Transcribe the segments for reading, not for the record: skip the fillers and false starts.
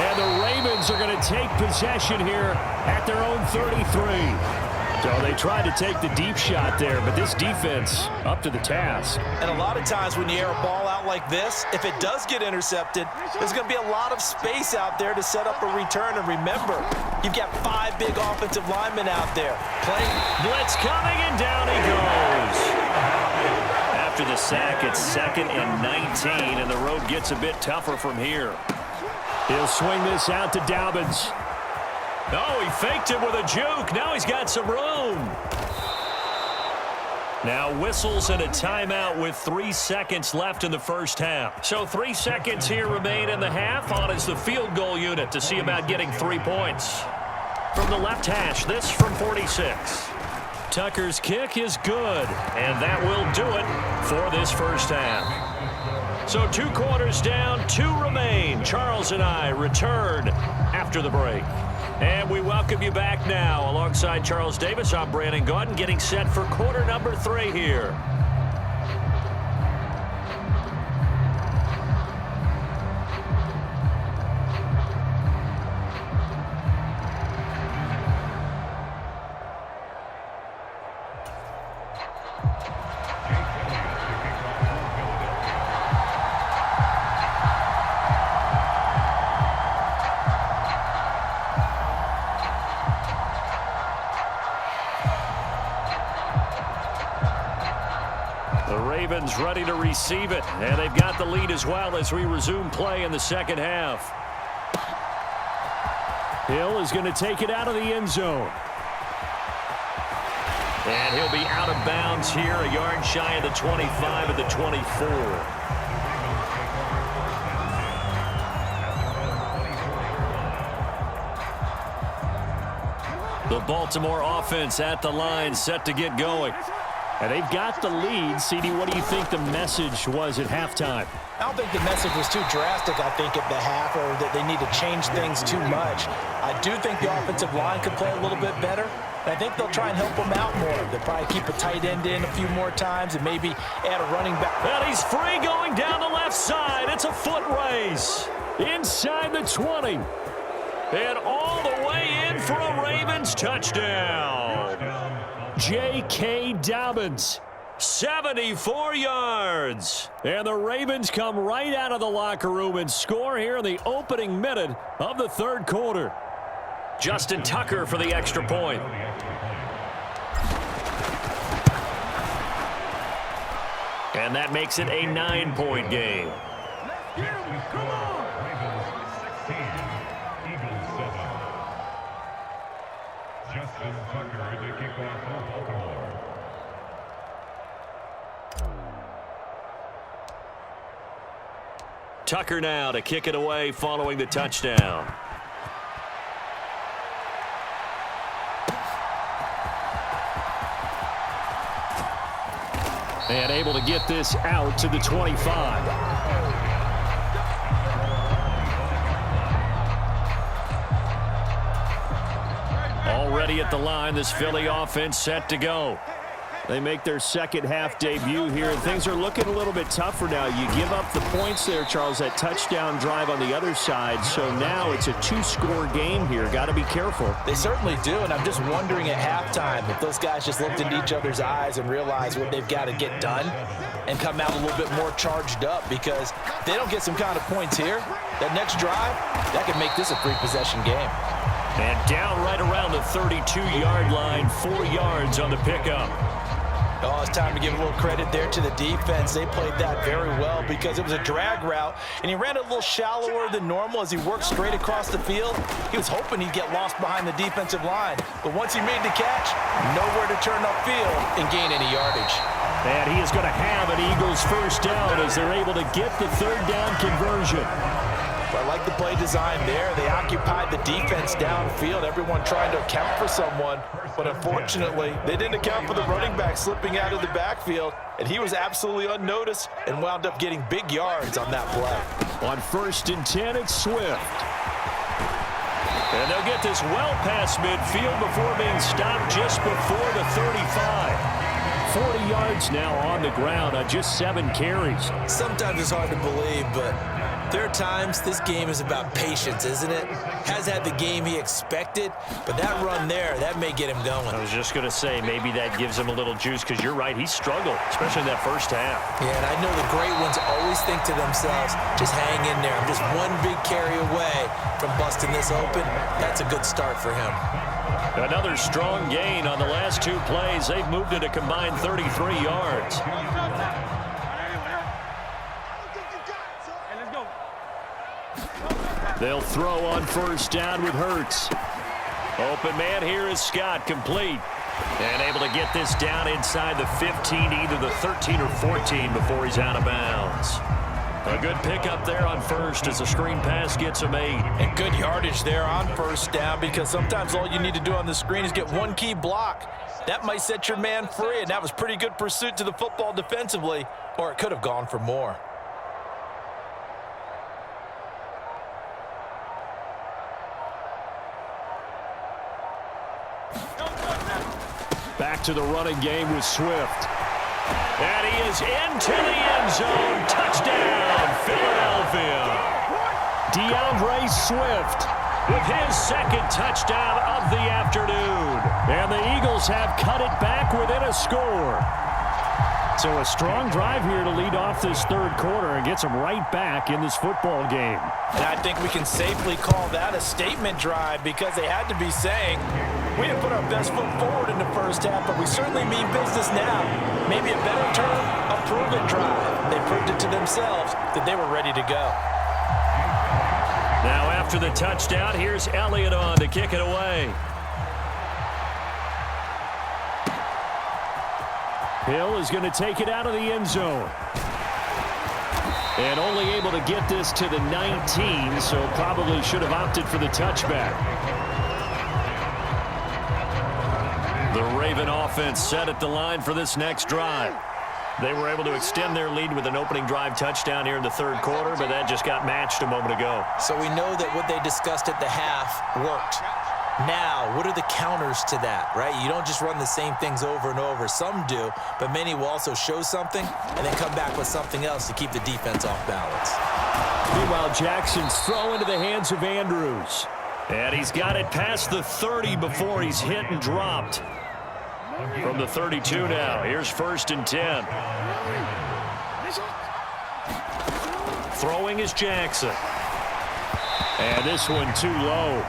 And the Ravens are going to take possession here at their own 33. So they tried to take the deep shot there, but this defense up to the task. And a lot of times when you air a ball out like this, if it does get intercepted, there's going to be a lot of space out there to set up a return. And remember, you've got 5 big offensive linemen out there playing. Blitz coming, and down he goes. After the sack, it's 2nd and 19, and the road gets a bit tougher from here. He'll swing this out to Dobbins. Oh, he faked it with a juke. Now he's got some room. Now whistles and a timeout with 3 seconds left in the first half. So 3 seconds here remain in the half. On is the field goal unit to see about getting 3 points. From the left hash, this from 46. Tucker's kick is good, and that will do it for this first half. So 2 quarters down, 2 remain. Charles and I return after the break. And we welcome you back now. Alongside Charles Davis, I'm Brandon Gaudin, getting set for quarter number 3 here. Ravens ready to receive it, and they've got the lead as well as we resume play in the second half. Hill is going to take it out of the end zone. And he'll be out of bounds here, a yard shy of the 25 of the 24. The Baltimore offense at the line, set to get going. And they've got the lead. CD, what do you think the message was at halftime? I don't think the message was too drastic, I think, at the half, or that they need to change things too much. I do think the offensive line could play a little bit better. I think they'll try and help them out more. They'll probably keep a tight end in a few more times and maybe add a running back. And he's free going down the left side. It's a foot race. Inside the 20. And all the way in for a Ravens touchdown. J.K. Dobbins, 74 yards. And the Ravens come right out of the locker room and score here in the opening minute of the third quarter. Justin Tucker for the extra point. And that makes it a 9-point game. Come on. Justin Tucker to kick off for Baltimore. Tucker now to kick it away following the touchdown. And able to get this out to the 25. Already at the line, this Philly offense set to go. They make their second half debut here, and things are looking a little bit tougher now. You give up the points there, Charles, that touchdown drive on the other side. So now it's a 2-score game here. Got to be careful. They certainly do, and I'm just wondering at halftime if those guys just looked into each other's eyes and realized what they've got to get done and come out a little bit more charged up, because if they don't get some kind of points here, that next drive, that could make this a 3-possession game. And down right around the 32-yard line, 4 yards on the pickup. Oh, it's time to give a little credit there to the defense. They played that very well because it was a drag route, and he ran a little shallower than normal as he worked straight across the field. He was hoping he'd get lost behind the defensive line, but once he made the catch, nowhere to turn upfield and gain any yardage. And he is going to have an Eagles first down as they're able to get the third down conversion. I like the play design there. They occupied the defense downfield, everyone trying to account for someone. But unfortunately, they didn't account for the running back slipping out of the backfield, and he was absolutely unnoticed and wound up getting big yards on that play. On 1st and 10, it's Swift. And they'll get this well past midfield before being stopped just before the 35. 40 yards now on the ground on just 7 carries. Sometimes it's hard to believe, but There are times this game is about patience, isn't it? Has had the game he expected, but that run there, that may get him going. I was just going to say, maybe that gives him a little juice, because you're right, he struggled, especially in that first half. Yeah, and I know the great ones always think to themselves, just hang in there. I'm just one big carry away from busting this open. That's a good start for him. Another strong gain on the last 2 plays. They've moved it a combined 33 yards. They'll throw on first down with Hurts. Open man here is Scott, complete. And able to get this down inside the 15, either the 13 or 14 before he's out of bounds. A good pickup there on first as the screen pass gets him 8. And good yardage there on first down, because sometimes all you need to do on the screen is get one key block. That might set your man free, and that was pretty good pursuit to the football defensively, or it could have gone for more. Back to the running game with Swift. And he is into the end zone. Touchdown, Philadelphia. DeAndre Swift with his second touchdown of the afternoon. And the Eagles have cut it back within a score. So a strong drive here to lead off this third quarter and gets them right back in this football game. And I think we can safely call that a statement drive, because they had to be saying, we didn't put our best foot forward in the first half, but we certainly mean business now. Maybe a better term, a prove-it drive. They proved it to themselves that they were ready to go. Now after the touchdown, here's Elliott on to kick it away. Hill is going to take it out of the end zone. And only able to get this to the 19, so probably should have opted for the touchback. The Raven offense set at the line for this next drive. They were able to extend their lead with an opening drive touchdown here in the third quarter, but that just got matched a moment ago. So we know that what they discussed at the half worked. Now, what are the counters to that, right? You don't just run the same things over and over. Some do, but many will also show something and then come back with something else to keep the defense off balance. Meanwhile, Jackson's throw into the hands of Andrews. And he's got it past the 30 before he's hit and dropped. From the 32 now, here's 1st and 10. Throwing is Jackson. And this one too low.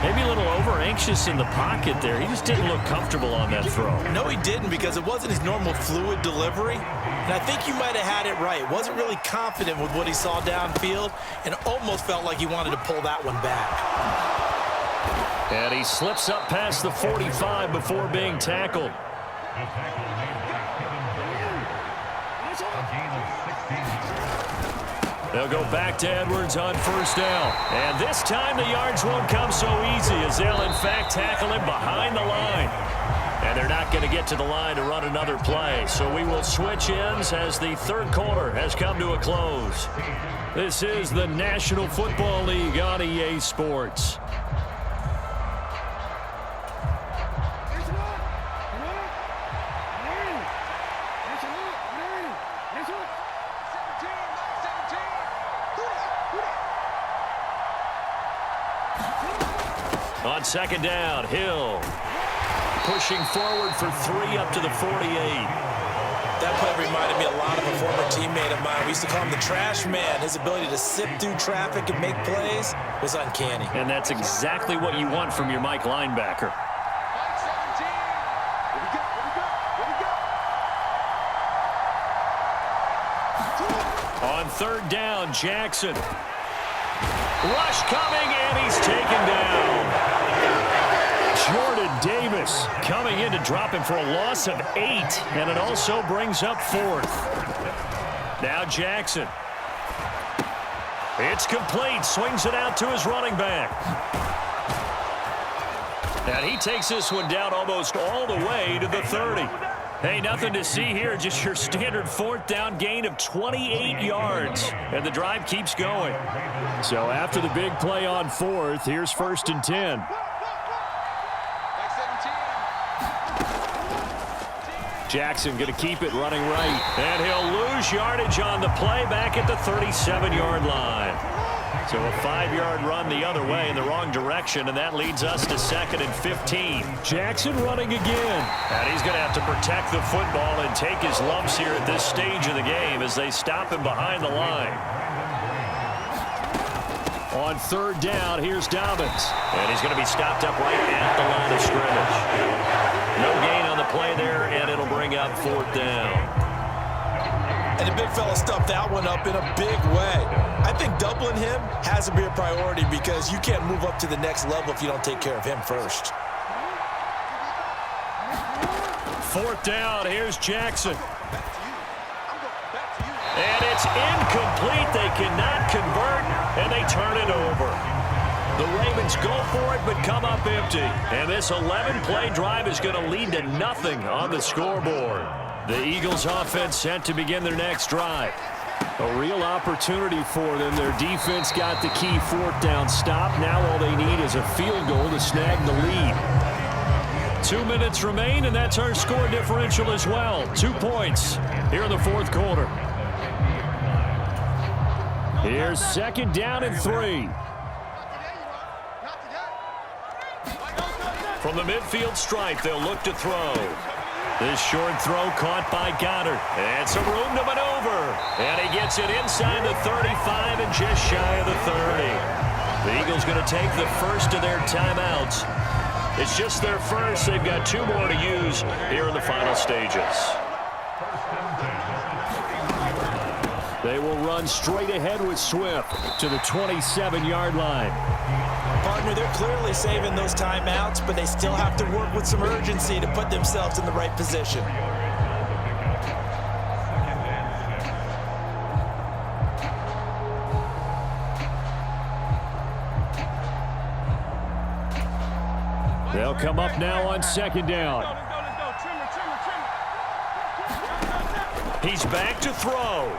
Maybe a little over-anxious in the pocket there. He just didn't look comfortable on that throw. No, he didn't, because it wasn't his normal fluid delivery. And I think you might have had it right. Wasn't really confident with what he saw downfield and almost felt like he wanted to pull that one back. And he slips up past the 45 before being tackled. They'll go back to Edwards on first down. And this time the yards won't come so easy, as they'll in fact tackle him behind the line. And they're not going to get to the line to run another play. So we will switch ends as the third quarter has come to a close. This is the National Football League on EA Sports. On second down, Hill pushing forward for 3 up to the 48. That play reminded me a lot of a former teammate of mine. We used to call him the trash man. His ability to sift through traffic and make plays was uncanny. And that's exactly what you want from your Mike linebacker. On third down, Jackson. Rush coming, and he's taken down. Jordan Davis coming in to drop him for a loss of 8, and it also brings up 4th. Now Jackson. It's complete. Swings it out to his running back. And he takes this one down almost all the way to the 30. Hey, nothing to see here. Just your standard 4th down gain of 28 yards. And the drive keeps going. So after the big play on 4th, here's 1st and 10. Jackson going to keep it running right. And he'll lose yardage on the play back at the 37-yard line. So a 5-yard run the other way in the wrong direction, and that leads us to 2nd and 15. Jackson running again. And he's going to have to protect the football and take his lumps here at this stage of the game as they stop him behind the line. On 3rd down, here's Dobbins. And he's going to be stopped up right at the line of scrimmage. No gain on the play there, and it'll bring up 4th down. And the big fella stuffed that one up in a big way. I think doubling him has to be a priority because you can't move up to the next level if you don't take care of him first. 4th down, here's Jackson. And it's incomplete. They cannot convert, and they turn it over. The Ravens go for it, but come up empty. And this 11-play drive is going to lead to nothing on the scoreboard. The Eagles offense set to begin their next drive. A real opportunity for them. Their defense got the key 4th down stop. Now all they need is a field goal to snag the lead. 2 minutes remain, and that's our score differential as well. 2 points here in the 4th quarter. Here's 2nd down and 3. From the midfield stripe, they'll look to throw. This short throw caught by Goddard. And some room to maneuver. And he gets it inside the 35 and just shy of the 30. The Eagles going to take the first of their timeouts. It's just their first. They've got 2 more to use here in the final stages. They will run straight ahead with Swift to the 27-yard line. Partner, they're clearly saving those timeouts, but they still have to work with some urgency to put themselves in the right position. They'll come up now on 2nd down. He's back to throw.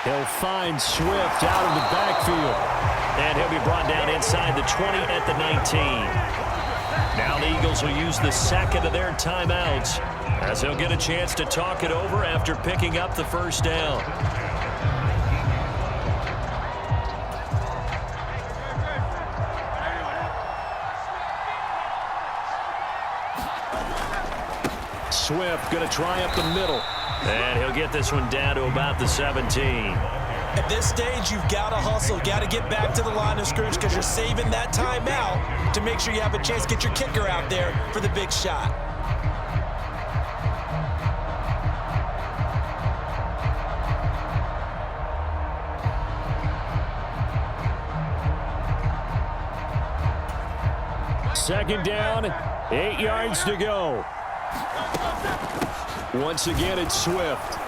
He'll find Swift out of the backfield. And he'll be brought down inside the 20 at the 19. Now the Eagles will use the 2nd of their timeouts as they'll get a chance to talk it over after picking up the 1st down. Swift going to try up the middle. And he'll get this one down to about the 17. At this stage, you've got to hustle, got to get back to the line of scrimmage because you're saving that timeout to make sure you have a chance to get your kicker out there for the big shot. Second down, 8 yards to go. Once again, it's Swift.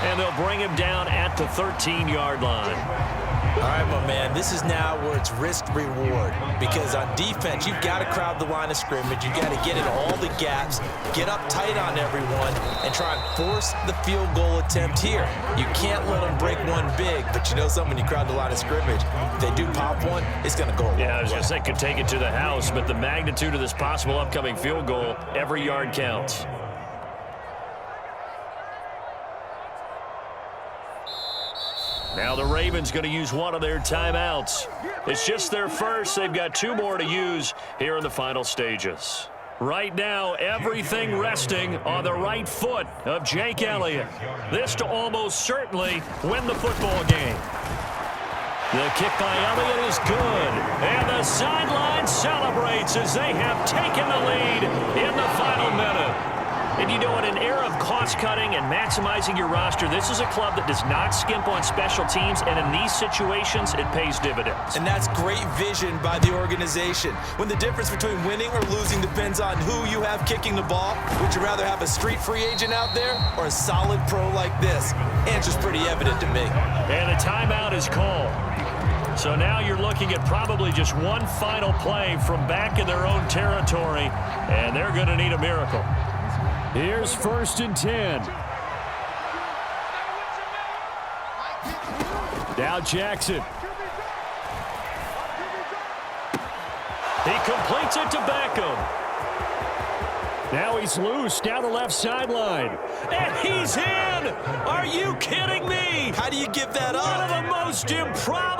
And they'll bring him down at the 13-yard line. All right, my man, this is now where it's risk-reward because on defense, you've got to crowd the line of scrimmage. You've got to get in all the gaps, get up tight on everyone, and try and force the field goal attempt here. You can't let them break one big, but you know something, when you crowd the line of scrimmage, if they do pop one, it's going to go a long way. Yeah, I was going to say could take it to the house, but the magnitude of this possible upcoming field goal, every yard counts. Now the Ravens going to use one of their timeouts. It's just their first. They've got 2 more to use here in the final stages. Right now, everything resting on the right foot of Jake Elliott. This to almost certainly win the football game. The kick by Elliott is good. And the sideline celebrates as they have taken the lead in the final minute. And you know, in an era of cost-cutting and maximizing your roster, this is a club that does not skimp on special teams, and in these situations, it pays dividends. And that's great vision by the organization. When the difference between winning or losing depends on who you have kicking the ball, would you rather have a street free agent out there or a solid pro like this? Answer's pretty evident to me. And the timeout is called. So now you're looking at probably just one final play from back in their own territory, and they're going to need a miracle. Here's 1st and 10. Now Jackson. He completes it to Beckham. Now he's loose down the left sideline. And he's in! Are you kidding me? How do you give that up? One of the most improbable